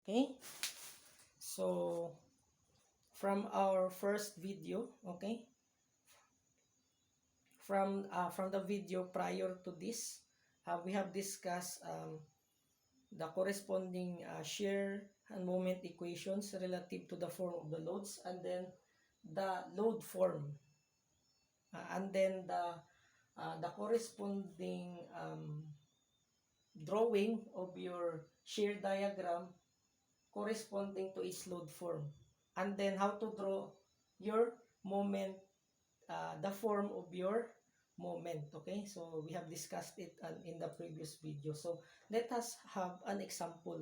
Okay, so from our first video, okay, from the video prior to this, we have discussed the corresponding shear and moment equations relative to the form of the loads, and then the load form, and then the corresponding drawing of your shear diagram corresponding to its load form, and then how to draw your moment, the form of your moment. Okay, so we have discussed it in the previous video. So let us have an example,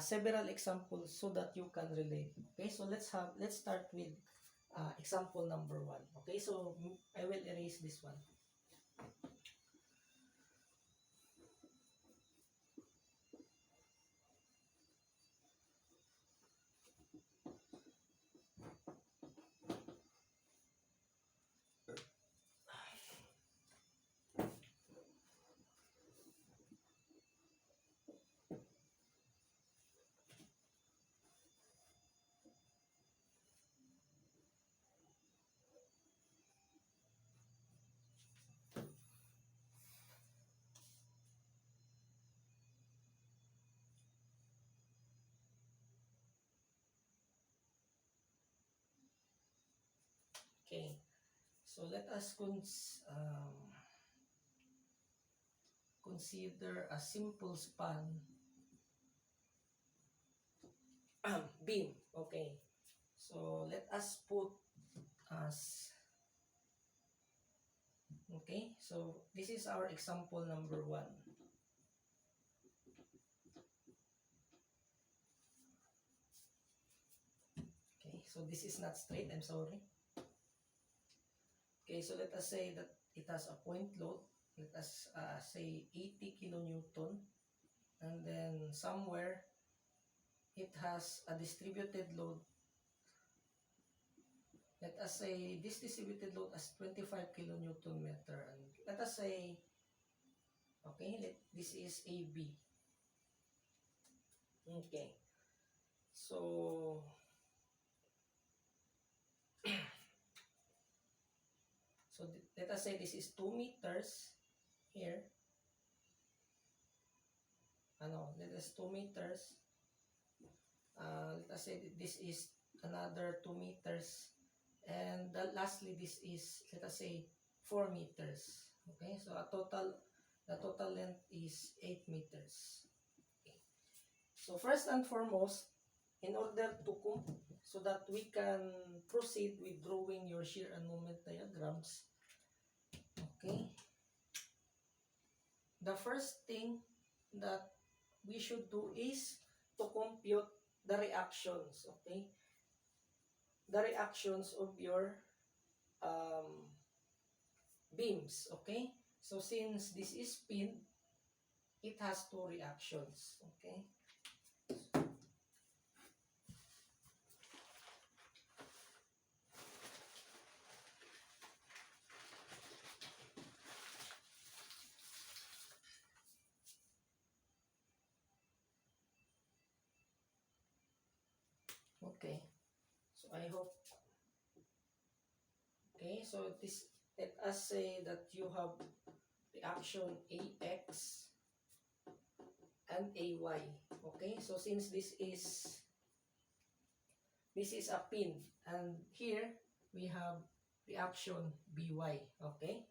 several examples, so that you can relate. Okay, so let's start with example number 1. Okay, so I will erase this one. Okay, so let us consider a simple span beam. Okay, so let us put as, okay, so this is our example number 1. Okay, so this is not straight, I'm sorry. Okay, so let us say that it has a point load. Let us say 80 kilonewton, and then somewhere it has a distributed load. Let us say this distributed load as 25 kilonewton meter, and let us say, okay, this is AB. Okay, so let us say this is 2 meters here. Let us 2 meters. Let us say this is another 2 meters, and lastly this is, let us say, 4 meters. Okay, so the total length is 8 meters. Okay. So first and foremost, in order to so that we can proceed with drawing your shear and moment diagrams, okay, the first thing that we should do is to compute the reactions. Okay, the reactions of your beams. Okay, so since this is pinned, it has 2 reactions. Okay, okay, so I hope, okay, so this, let us say that you have reaction AX and AY. Okay, so since this is a pin, and here we have reaction BY. Okay,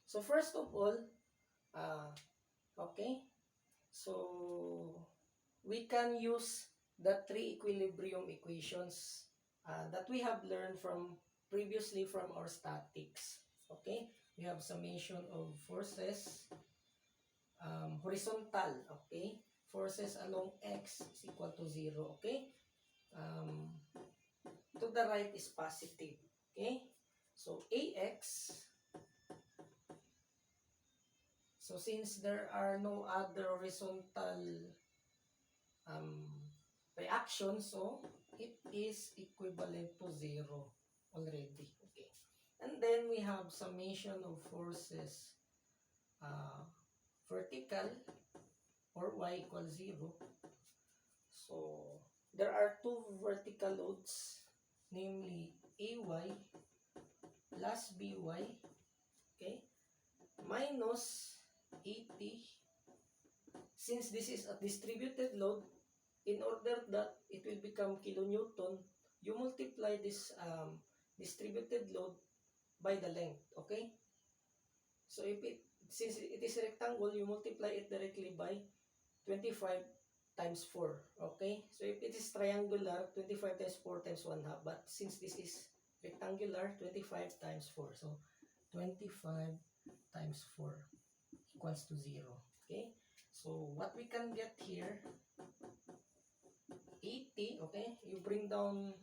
so first of all, okay, so we can use the 3 equilibrium equations that we have learned from previously from our statics. Okay, we have summation of forces, horizontal. Okay, forces along x is equal to 0. Okay, to the right is positive. Okay, so AX, so since there are no other horizontal reactions, so it is equivalent to 0 already. Okay, and then we have summation of forces vertical y equals 0. So, there are two vertical loads, namely AY plus BY, okay, minus 80. Since this is a distributed load, in order that it will become kilonewton, you multiply this distributed load by the length, okay? So since it is a rectangle, you multiply it directly by 25 times 4, okay? So if it is triangular, 25 times 4 times 1 half. But since this is rectangular, 25 times 4. So 25 times 4 equals to 0, okay? So what we can get here, 80, okay? You bring down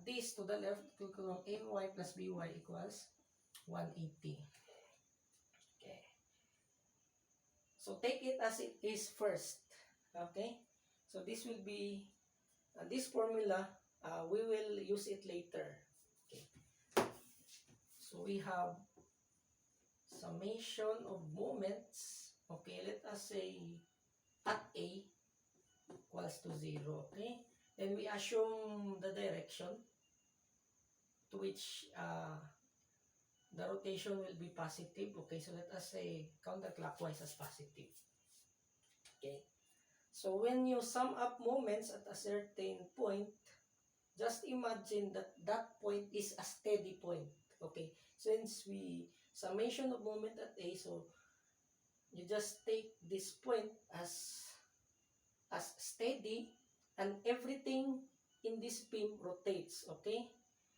this to the left, it will become AY plus BY equals 180. Okay. So take it as it is first. Okay. So this will be, this formula, we will use it later. Okay. So we have summation of moments. Okay. Let us say at A equals to 0. Okay. Then we assume the direction to which the rotation will be positive. Okay, so let us say counterclockwise as positive. Okay, so when you sum up moments at a certain point, just imagine that that point is a steady point. Okay, since we summation of moment at A, so you just take this point as steady, and everything in this beam rotates. Okay,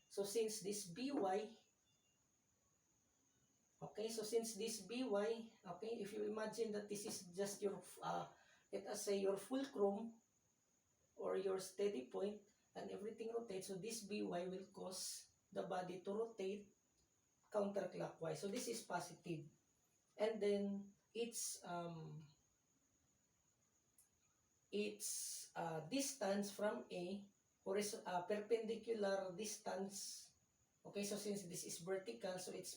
so since this BY, okay, so since this BY, okay, if you imagine that this is just your, let us say your fulcrum or your steady point, and everything rotates, so this BY will cause the body to rotate counterclockwise. So this is positive. And then its distance from A, or is perpendicular distance. Okay, so since this is vertical, so it's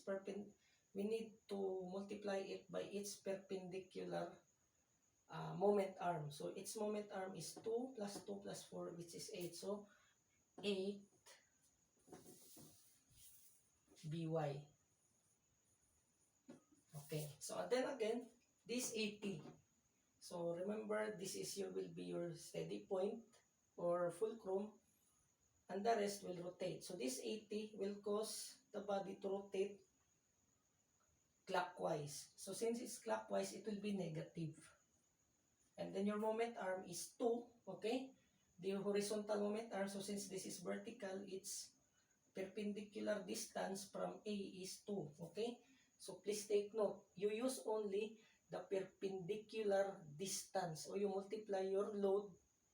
we need to multiply it by its perpendicular moment arm. So its moment arm is 2 plus 2 plus 4, which is 8. So 8 by. Okay, so then again, this 80. So remember, this is will be your steady point or fulcrum, and the rest will rotate. So this 80 will cause the body to rotate clockwise. So since it's clockwise, it will be negative. And then your moment arm is 2, okay? The horizontal moment arm, so since this is vertical, its perpendicular distance from A is 2, okay? So please take note, you use only the perpendicular distance, or you multiply your load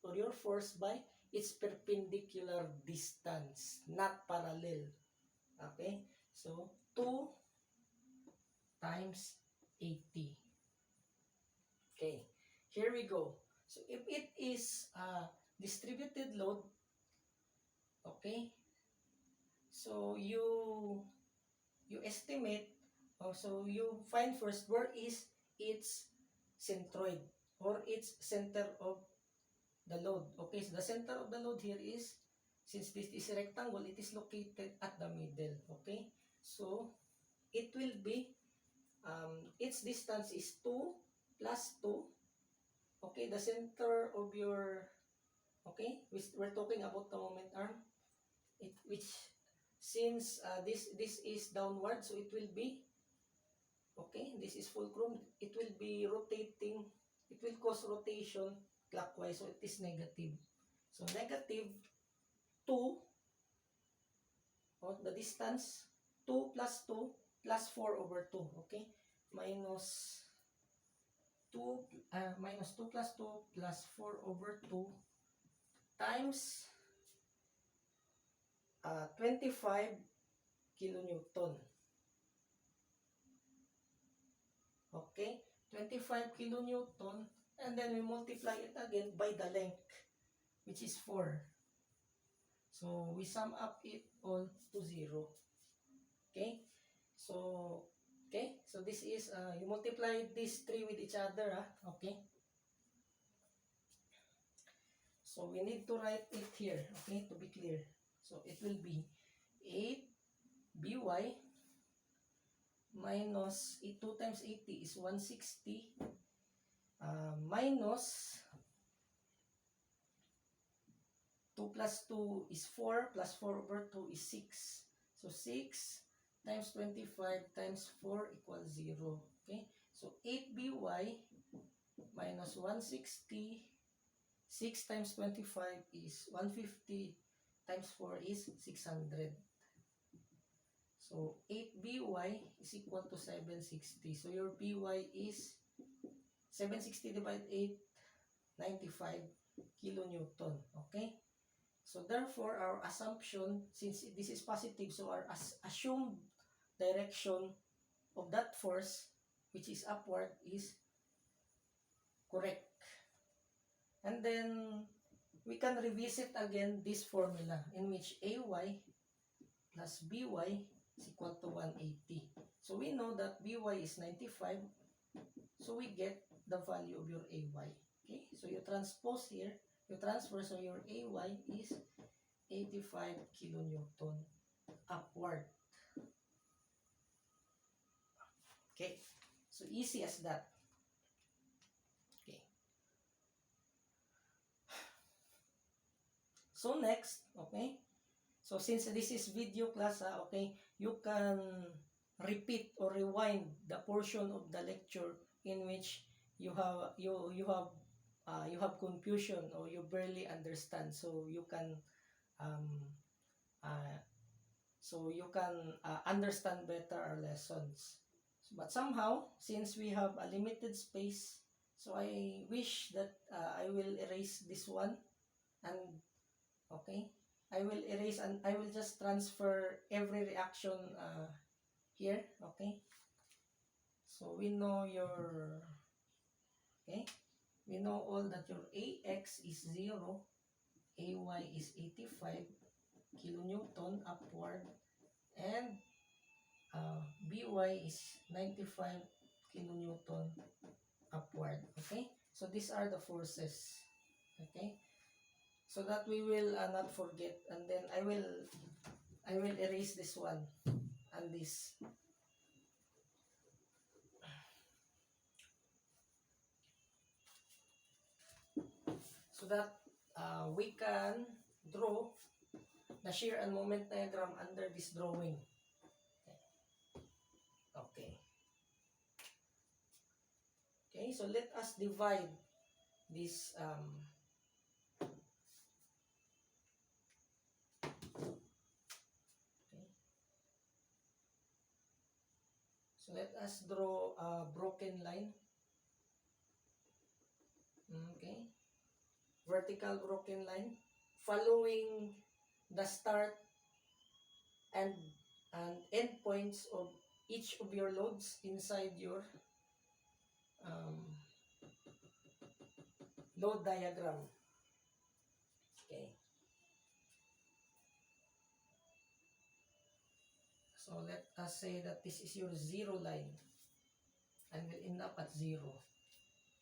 or your force by its perpendicular distance, not parallel. Okay? So 2 times 80. Okay, here we go. So if it is a distributed load, okay, so you estimate, so you find first where is its centroid or its center of the load. Okay, so the center of the load here is, since this is a rectangle, it is located at the middle. Okay, so it will be, its distance is 2 plus 2. Okay, the center of your, okay, we're talking about the moment arm, which since this is downward, so it will be, okay, this is fulcrum, it will be rotating, it will cause rotation clockwise, so it is negative. So negative 2, the distance, 2 plus 2 plus 4 over 2, okay, minus 2 plus 2 plus 4 over 2 times 25 kilonewton. Okay, 25 kilonewton, and then we multiply it again by the length, which is 4. So we sum up it all to 0. Okay, so Okay, so this is, you multiply these three with each other, okay? So we need to write it here, okay, to be clear. So it will be 8by minus 2 times 80 is 160, minus 2 plus 2 is 4, plus 4 over 2 is 6. So 6 times 25 times 4 equals 0. Okay? So 8by minus 160, 6 times 25 is 150, times 4 is 600. So 8by is equal to 760. So your by is 760 divided 8, 95 kilonewton. Okay? So therefore, our assumption, since this is positive, so our assumed direction of that force, which is upward, is correct. And then, we can revisit again this formula in which AY plus BY is equal to 180. So we know that BY is 95, so we get the value of your AY. Okay, so you transpose here, you transfer, so your AY is 85 kilonewton upward. Okay, so easy as that. Okay, so next, okay, so since this is video class, okay, you can repeat or rewind the portion of the lecture in which you have confusion or you barely understand, so you can um, uh, understand better our lessons. But somehow, since we have a limited space, so I wish that I will erase this one, and okay, I will erase and I will just transfer every reaction here. Okay, so we know we know all that your AX is 0, AY is 85 kilonewton upward, and BY is 95 kilonewton upward. Okay, so these are the forces. Okay, so that we will not forget, and then I will erase this one and this, so that we can draw the shear and moment diagram under this drawing. Okay. Okay, so let us divide this okay. So let us draw a broken line. Okay. Vertical broken line following the start and end points of each of your loads inside your load diagram. Okay. So let us say that this is your zero line and will end up at 0.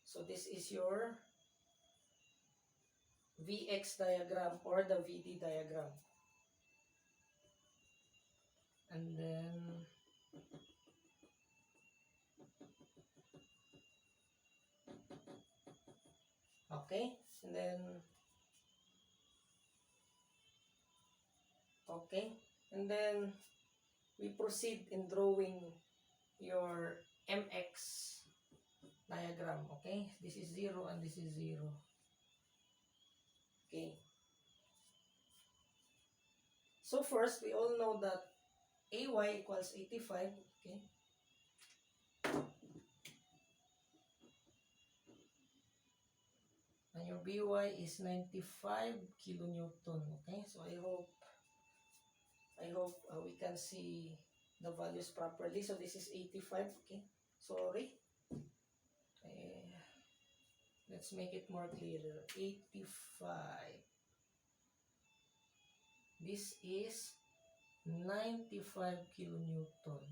So this is your VX diagram or the VD diagram. And then okay, and then okay, and then we proceed in drawing your MX diagram. Okay, this is 0 and this is 0. Okay, so first we all know that AY equals 85. Okay, and your BY is 95 kilonewton. Okay, so I hope we can see the values properly. So this is 85. Okay, sorry. Let's make it more clearer. 85. This is 95 kilonewton.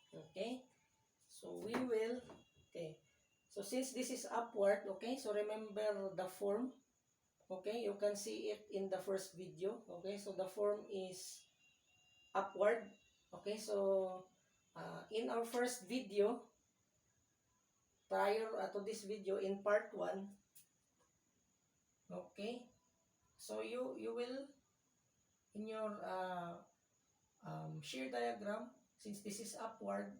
Okay, so we will, okay, so since this is upward, okay, so remember the form. Okay, you can see it in the first video. Okay, so the form is upward. Okay, so in our first video, prior to this video, in part 1, okay, so you will, in your shear diagram, since this is upward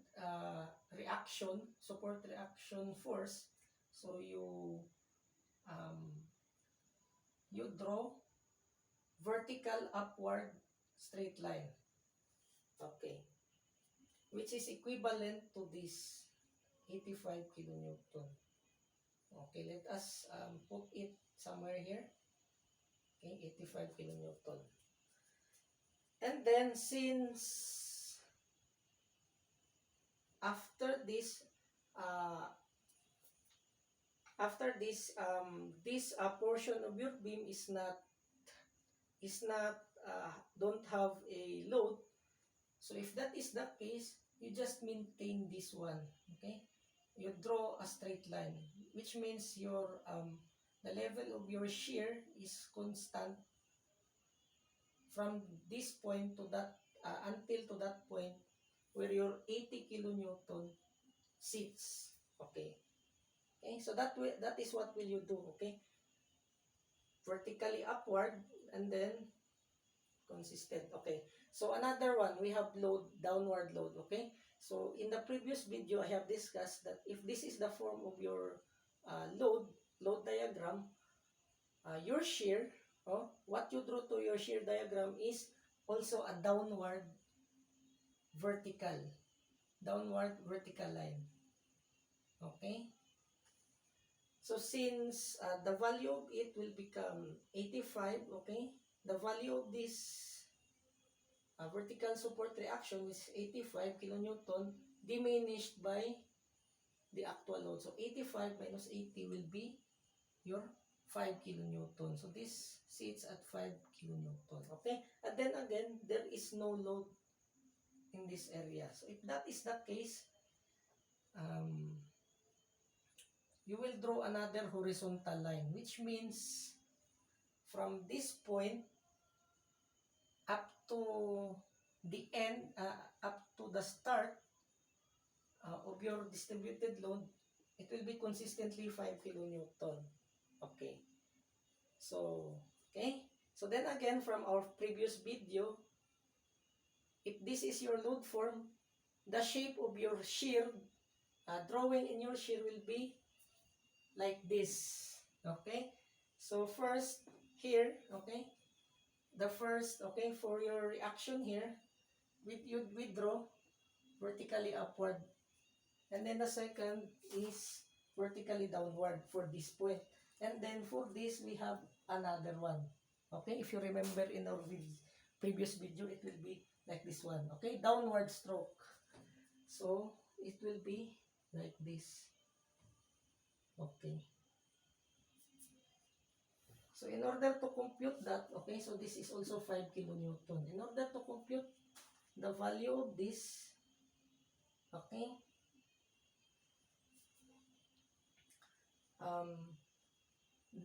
reaction, support reaction force, so um, you draw vertical upward straight line. Okay, which is equivalent to this 85 kilonewton. Okay, let us put it somewhere here. Okay, 85 kilonewton. And then since after this, uh, this portion of your beam is not don't have a load. So if that is the case, you just maintain this one. Okay, you draw a straight line, which means your the level of your shear is constant from this point to that until to that point where your 80 kilonewton sits. Okay. Okay, so that is what will you do. Okay, vertically upward and then consistent. Okay, so another one, we have load, downward load. Okay, so in the previous video I have discussed that if this is the form of your load diagram, your shear, what you draw to your shear diagram is also a vertical downward vertical line. Okay, so since the value of it will become 85, okay, the value of this vertical support reaction is 85 kilonewton diminished by the actual load. So 85 minus 80 will be your 5 kilonewton. So this sits at 5 kilonewton. Okay, and then again, there is no load in this area. So if that is the case, you will draw another horizontal line, which means from this point up to the end, up to the start of your distributed load, it will be consistently 5 kilonewton. Okay. So, okay. So then again, from our previous video, if this is your load form, the shape of your shear, drawing in your shear will be like this. Okay. So first, here, okay, the first, okay, for your reaction here, you withdraw vertically upward. And then the second is vertically downward for this point. And then for this, we have another one. Okay, if you remember in our previous video, it will be like this one. Okay, downward stroke. So, it will be like this. Okay. So, in order to compute that, okay, so this is also 5 kilonewton. In order to compute the value of this, okay,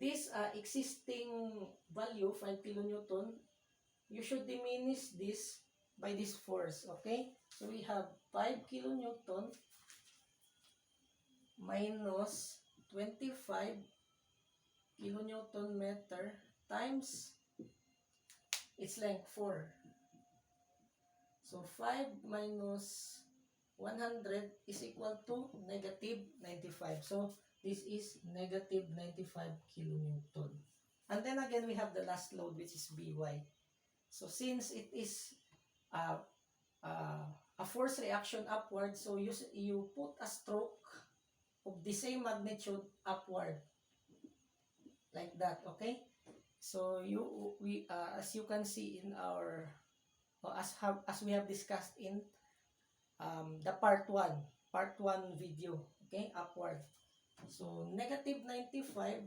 this existing value, 5 kilonewton, you should diminish this by this force, okay? So we have 5 kilonewton minus 25 kilonewton meter times its length 4. So 5 minus 100 is equal to negative 95. So this is negative 95 kilonewton. And then again, we have the last load, which is By. So since it is uh, a force reaction upward, so you put a stroke of the same magnitude upward, like that. Okay, so as you can see in our as we have discussed in the part 1 video. Okay, upward. So negative 95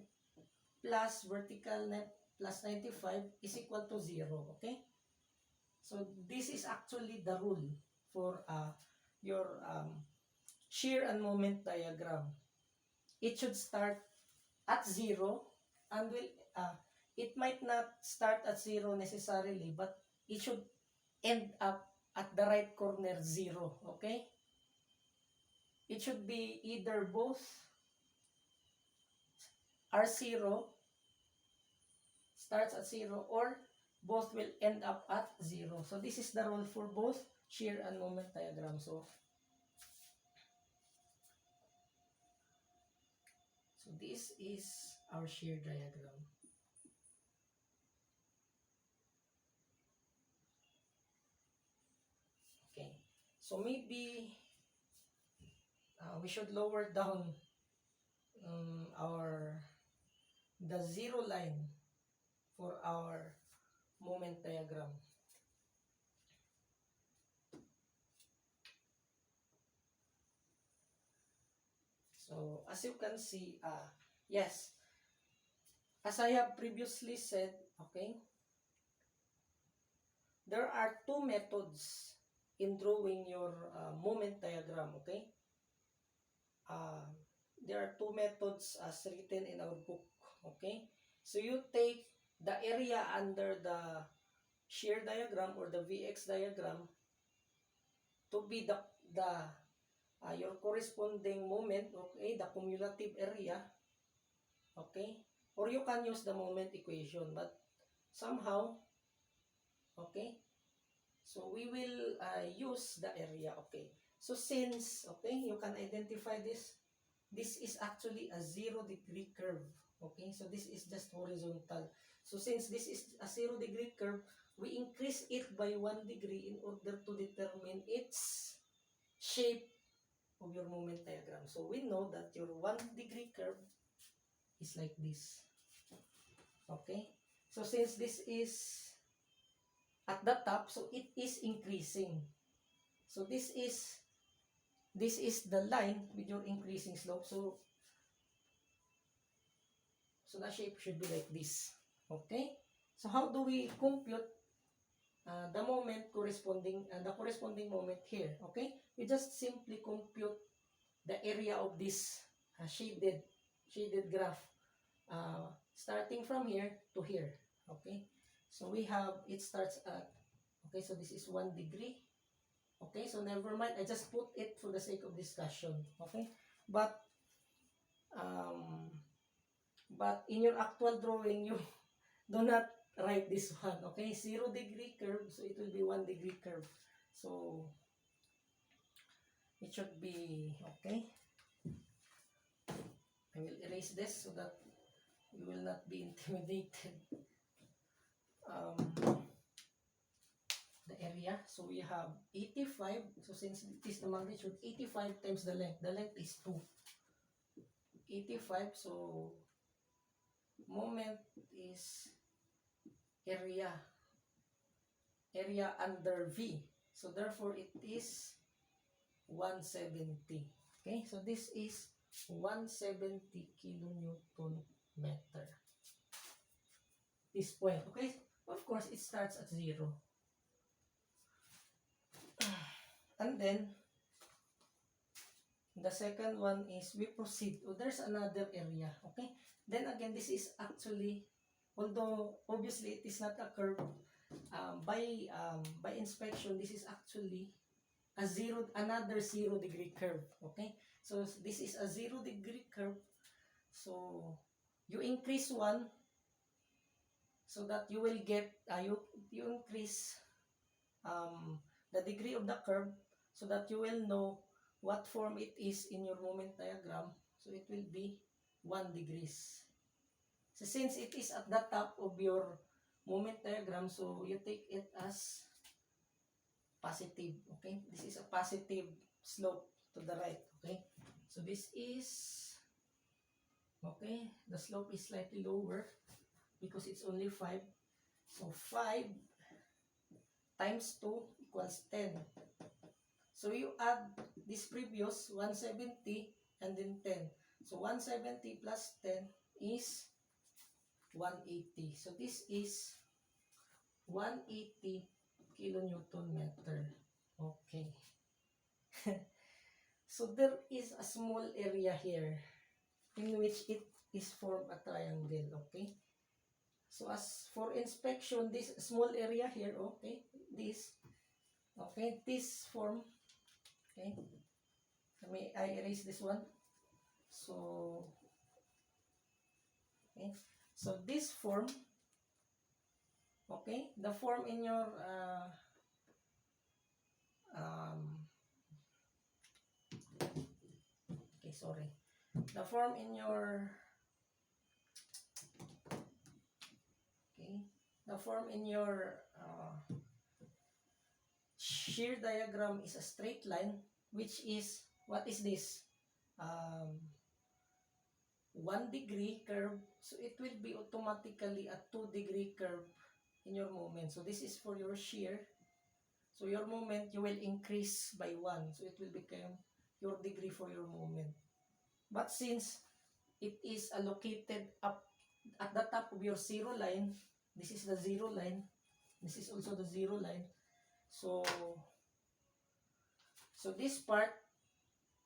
plus vertical net plus 95 is equal to 0. Okay, so this is actually the rule for your shear and moment diagram. It should start at 0 and will it might not start at 0 necessarily, but it should end up at the right corner 0. Okay? It should be either both are 0, starts at 0, or both will end up at 0. So this is the rule for both shear and moment diagram. So this is our shear diagram. Okay. So maybe we should lower down the 0 line for our moment diagram. So as you can see, yes, as I have previously said, okay, there are two methods in drawing your moment diagram, okay? There are two methods as written in our book, okay? So you take the area under the shear diagram or the VX diagram to be the your corresponding moment, okay, the cumulative area, okay? Or you can use the moment equation, but somehow, okay, so we will use the area, okay? So since, okay, you can identify this is actually a 0-degree curve, okay? So this is just horizontal. So since this is a 0-degree curve, we increase it by 1 degree in order to determine its shape of your moment diagram. So we know that your 1-degree curve is like this, okay? So since this is at the top, so it is increasing. So this is the line with your increasing slope. So the shape should be like this. Okay? So how do we compute the moment corresponding the corresponding moment here? Okay? We just simply compute the area of this shaded graph starting from here to here. Okay? So we have, it starts at, okay, so this is 1 degree. Okay, so never mind. I just put it for the sake of discussion. Okay, but in your actual drawing, you do not write this one. Okay, 0-degree curve, so it will be 1-degree curve. So it should be okay. I will erase this so that you will not be intimidated. The area, so we have 85. So since it is the magnitude, 85 times the length is 2. 85, so moment is area under V, so therefore it is 170. Okay, so this is 170 kilonewton meter, this point. Okay, of course it starts at 0, and then the second one is we proceed. Oh, there's another area. Okay, then again, this is actually, although obviously it is not a curve, by inspection, this is actually another 0-degree curve. Okay, so this is a 0-degree curve. So you increase 1 so that you will get you increase the degree of the curve so that you will know what form it is in your moment diagram. So it will be 1 degrees. So since it is at the top of your moment diagram, so you take it as positive. Okay, this is a positive slope to the right. Okay, so this is, okay, the slope is slightly lower because it's only 5. So 5 times 2 equals 10. So you add this previous 170 and then 10. So 170 plus 10 is 180. So this is 180 kilonewton meter. Okay. So there is a small area here in which it is formed a triangle, okay? So as for inspection, this small area here, okay, this form, okay, I erase this one. So, okay, so this form, okay, the form in your, okay, sorry, the form in your, okay, the form in your shear diagram is a straight line, which is, what is this? 1 degree curve, so it will be automatically a 2 degree curve in your moment. So this is for your shear. So your moment, you will increase by 1. So it will become your degree for your moment. But since it is allocated up at the top of your zero line, this is the zero line, this is also the zero line. So this part,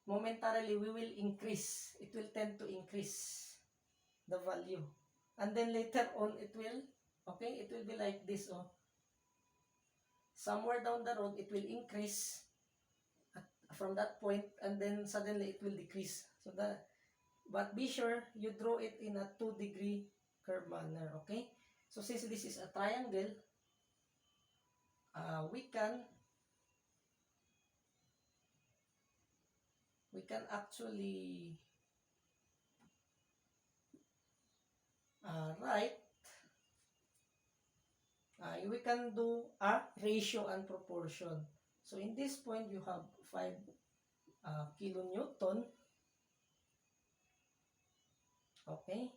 momentarily, we will increase. It will tend to increase the value. And then later on, it will, okay, it will be like this, oh. Somewhere down the road, it will increase from that point, and then suddenly it will decrease. So but be sure you draw it in a 2 degree curve manner, okay? So since this is a triangle, we can actually write, we can do a ratio and proportion. So in this point, you have 5 kilonewton, okay?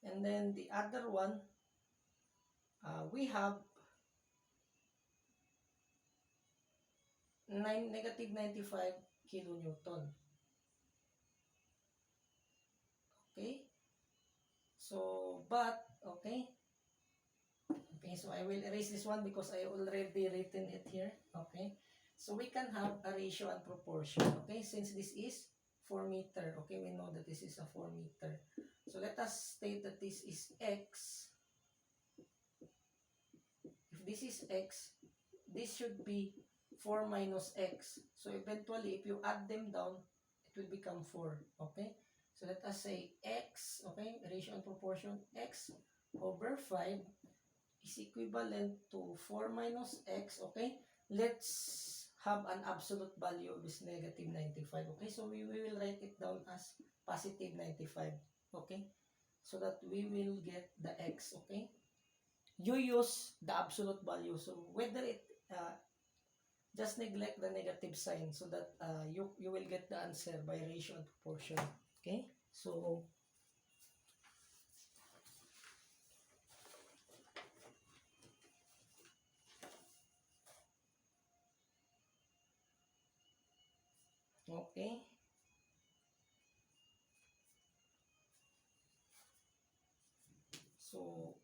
And then the other one, we have negative 95 kilonewton. Okay? So, but, okay? Okay, so I will erase this one because I already written it here. Okay? So, we can have a ratio and proportion. Okay? Since this is 4 meter. Okay? We know that this is a 4 meter. So, let us state that this is x. If this is x, this should be 4 minus x. So, eventually, if you add them down, it will become 4. Okay? So, let us say x, okay, ratio and proportion, x over 5 is equivalent to 4 minus x, okay? Let's have an absolute value of this negative 95, okay? So, we will write it down as positive 95, okay? So that we will get the x, okay? You use the absolute value. So, whether it, just neglect the negative sign so that you will get the answer by ratio and proportion, okay? So, okay. So,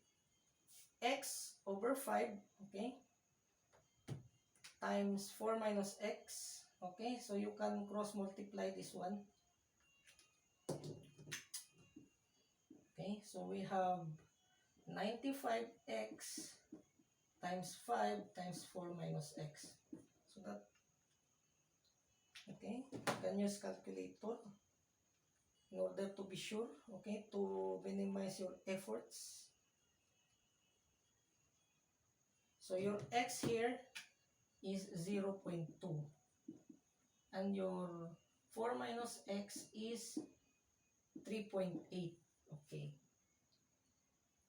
x over 5, okay, times 4 minus x, okay, so you can cross multiply this one, okay, so we have 95x times 5 times 4 minus x, so that, okay, you can use calculator in order to be sure, okay, to minimize your efforts. So your x here is 0.2 and your 4 minus x is 3.8. Okay.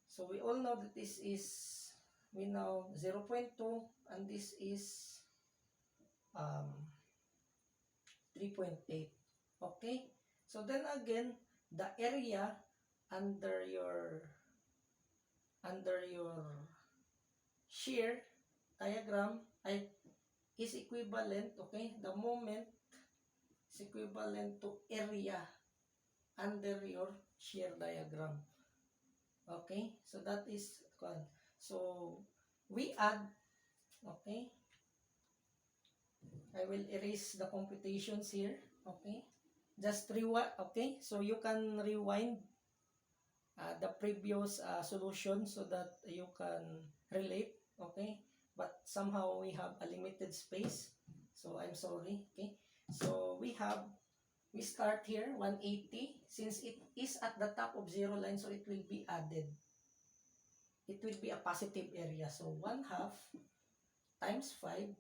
So we all know that this is, we know 0.2 and this is 3.8. Okay. So then again, the area under your shear diagram is equivalent, okay, the moment is equivalent to area under your shear diagram. Okay, so that is one. So we add, okay, I will erase the computations here. Okay. Just rewind. Okay. So you can rewind the previous solution so that you can relate. Okay. But somehow we have a limited space. So I'm sorry. Okay. So we start here 180. Since it is at the top of zero line, so it will be added. It will be a positive area. So 1/2 times 5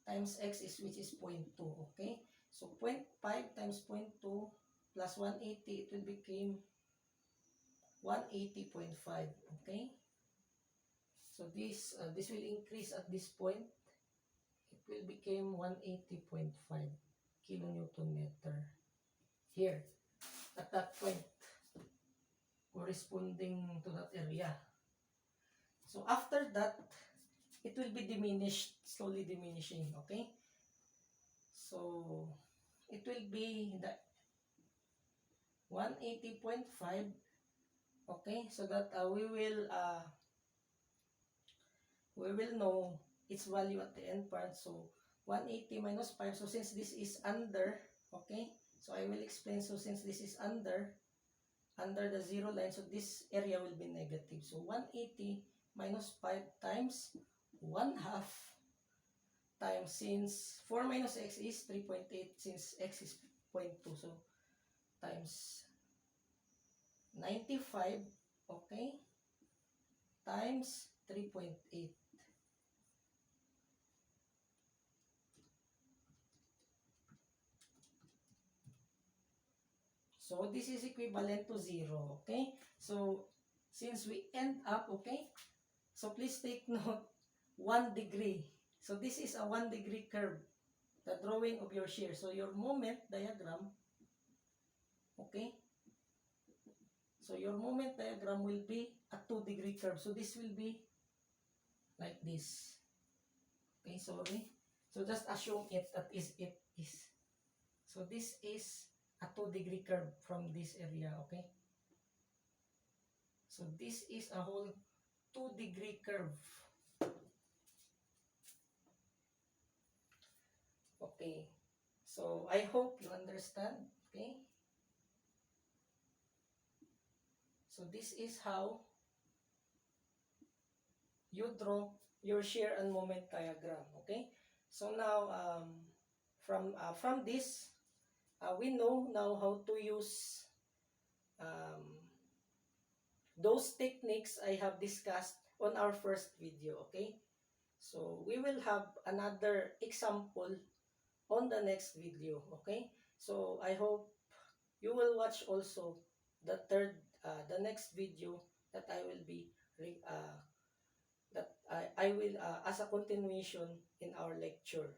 times x is which is 0.2. Okay. So 0.5 times 0.2 plus 180, it will become 180.5. Okay. So this will increase at this point. It will become 180.5 kilonewton meter here at that point corresponding to that area. So after that, it will be diminished, slowly diminishing. Okay. So it will be the 180.5. Okay, so that we will know its value at the end part. So 180 minus 5. So since this is under, okay, so I will explain. So since this is under the zero line, so this area will be negative. So 180 minus 5 times 1/2 times, since 4 minus x is 3.8, since x is 0.2, so times 95, okay, times 3.8. So this is equivalent to 0, okay? So since we end up, okay, so please take note, 1 degree. So this is a 1 degree curve, the drawing of your shear. So your moment diagram, okay, so your moment diagram will be a 2 degree curve. So this will be like this. Okay, sorry. So just assume it is. So this is a 2 degree curve from this area, okay? So this is a whole 2 degree curve. Okay. So I hope you understand, okay? So this is how you draw your shear and moment diagram, okay? So now from this we know now how to use those techniques I have discussed on our first video, okay? So we will have another example on the next video, okay? So I hope you will watch also the next video that I will be that I will as a continuation in our lecture.